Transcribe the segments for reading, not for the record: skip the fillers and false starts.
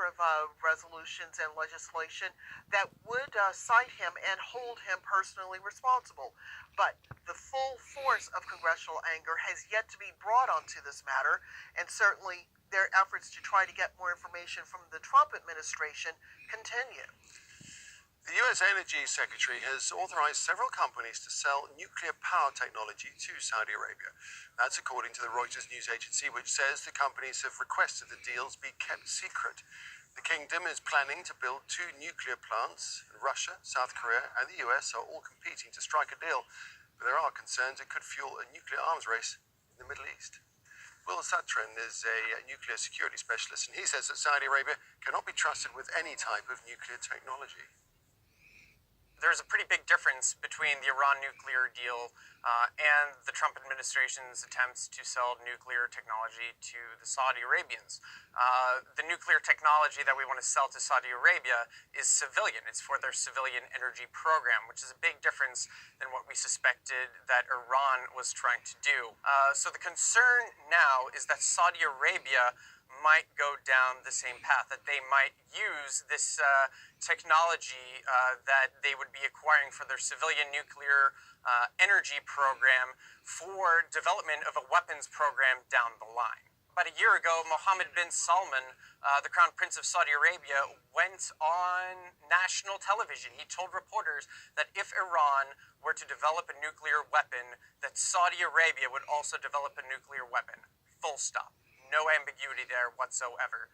of resolutions and legislation that would cite him and hold him personally responsible. But the full force of congressional anger has yet to be brought onto this matter, and certainly their efforts to try to get more information from the Trump administration continue. The U.S. Energy Secretary has authorized several companies to sell nuclear power technology to Saudi Arabia. That's according to the Reuters news agency, which says the companies have requested the deals be kept secret. The kingdom is planning to build 2 nuclear plants, and Russia, South Korea, and the U.S. are all competing to strike a deal. But there are concerns it could fuel a nuclear arms race in the Middle East. Will Satran is a nuclear security specialist, and he says that Saudi Arabia cannot be trusted with any type of nuclear technology. There's a pretty big difference between the Iran nuclear deal and the Trump administration's attempts to sell nuclear technology to the Saudi Arabians. The nuclear technology that we want to sell to Saudi Arabia is civilian. It's for their civilian energy program, which is a big difference than what we suspected that Iran was trying to do. So the concern now is that Saudi Arabia might go down the same path, that they might use this technology that they would be acquiring for their civilian nuclear energy program for development of a weapons program down the line. About a year ago, Mohammed bin Salman, the Crown Prince of Saudi Arabia, went on national television. He told reporters that if Iran were to develop a nuclear weapon, that Saudi Arabia would also develop a nuclear weapon. Full stop. No ambiguity there whatsoever.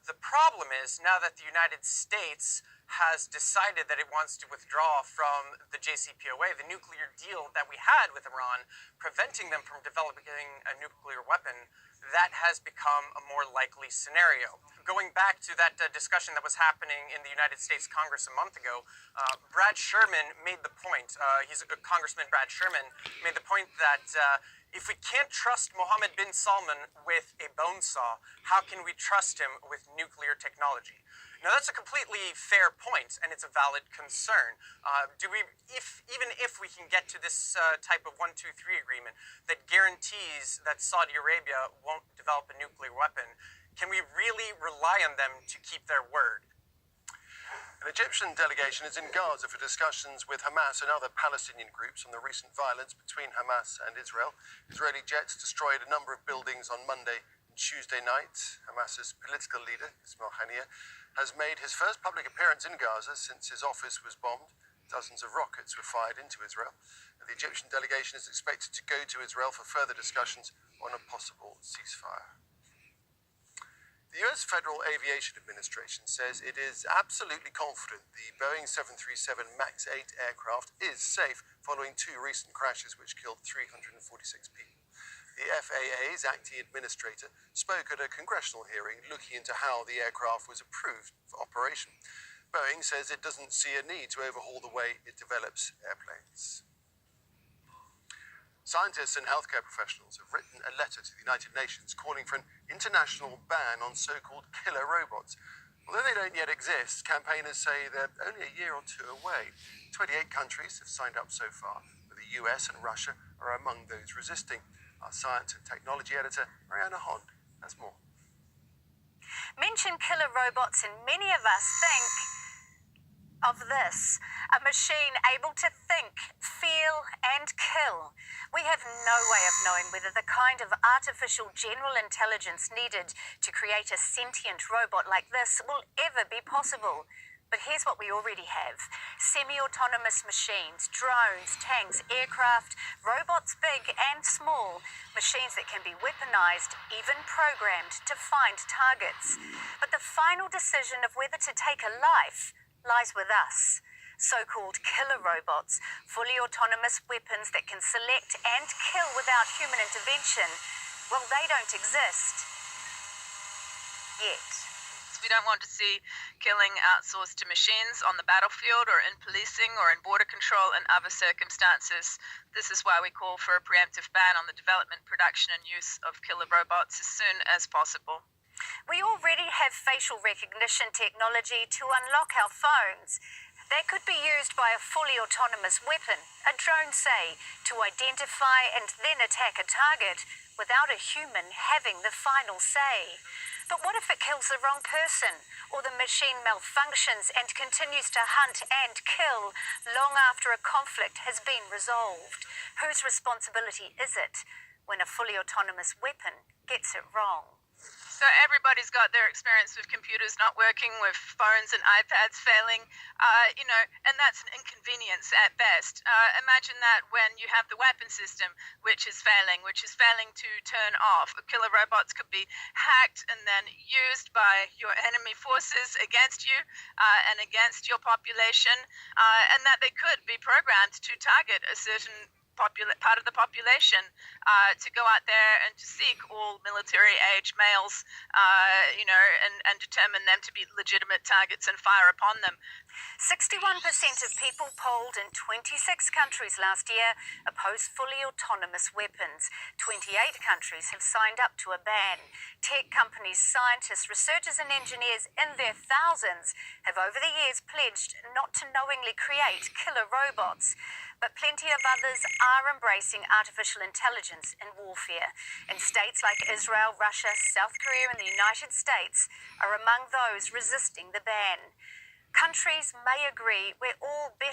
The problem is, now that the United States has decided that it wants to withdraw from the JCPOA, the nuclear deal that we had with Iran, preventing them from developing a nuclear weapon, that has become a more likely scenario. Going back to that discussion that was happening in the United States Congress a month ago, Brad Sherman made the point, Congressman Brad Sherman made the point that if we can't trust Mohammed bin Salman with a bone saw, how can we trust him with nuclear technology? Now, that's a completely fair point, and it's a valid concern. Even if we can get to this type of 1, 2, 3 agreement that guarantees that Saudi Arabia won't develop a nuclear weapon, can we really rely on them to keep their word? An Egyptian delegation is in Gaza for discussions with Hamas and other Palestinian groups on the recent violence between Hamas and Israel. Israeli jets destroyed a number of buildings on Monday and Tuesday night. Hamas's political leader, Ismail Haniyeh, has made his first public appearance in Gaza since his office was bombed. Dozens of rockets were fired into Israel. The Egyptian delegation is expected to go to Israel for further discussions on a possible ceasefire. The U.S. Federal Aviation Administration says it is absolutely confident the Boeing 737 MAX 8 aircraft is safe following 2 recent crashes which killed 346 people. The FAA's acting administrator spoke at a congressional hearing looking into how the aircraft was approved for operation. Boeing says it doesn't see a need to overhaul the way it develops airplanes. Scientists and healthcare professionals have written a letter to the United Nations calling for an international ban on so-called killer robots. Although they don't yet exist, campaigners say they're only a year or 2 away. 28 countries have signed up so far, but the US and Russia are among those resisting. Our science and technology editor, Mariana Hond, has more. Mention killer robots and many of us think of this, a machine able to think, feel and kill. We have no way of knowing whether the kind of artificial general intelligence needed to create a sentient robot like this will ever be possible. But here's what we already have. Semi-autonomous machines, drones, tanks, aircraft, robots big and small, machines that can be weaponized, even programmed to find targets. But the final decision of whether to take a life lies with us. So-called killer robots, fully autonomous weapons that can select and kill without human intervention, well, they don't exist yet. We don't want to see killing outsourced to machines on the battlefield or in policing or in border control and other circumstances. This is why we call for a preemptive ban on the development, production and use of killer robots as soon as possible. We already have facial recognition technology to unlock our phones. That could be used by a fully autonomous weapon, a drone say, to identify and then attack a target without a human having the final say. But what if it kills the wrong person, or the machine malfunctions and continues to hunt and kill long after a conflict has been resolved? Whose responsibility is it when a fully autonomous weapon gets it wrong? So everybody's got their experience with computers not working, with phones and iPads failing, and that's an inconvenience at best. Imagine that when you have the weapon system, which is failing to turn off. Killer robots could be hacked and then used by your enemy forces against you and against your population, and that they could be programmed to target a certain part of the population, to go out there and to seek all military-age males, and determine them to be legitimate targets and fire upon them. 61% of people polled in 26 countries last year oppose fully autonomous weapons. 28 countries have signed up to a ban. Tech companies, scientists, researchers and engineers in their thousands have over the years pledged not to knowingly create killer robots. But plenty of others are embracing artificial intelligence in warfare. And states like Israel, Russia, South Korea and the United States are among those resisting the ban. Countries may agree we're all better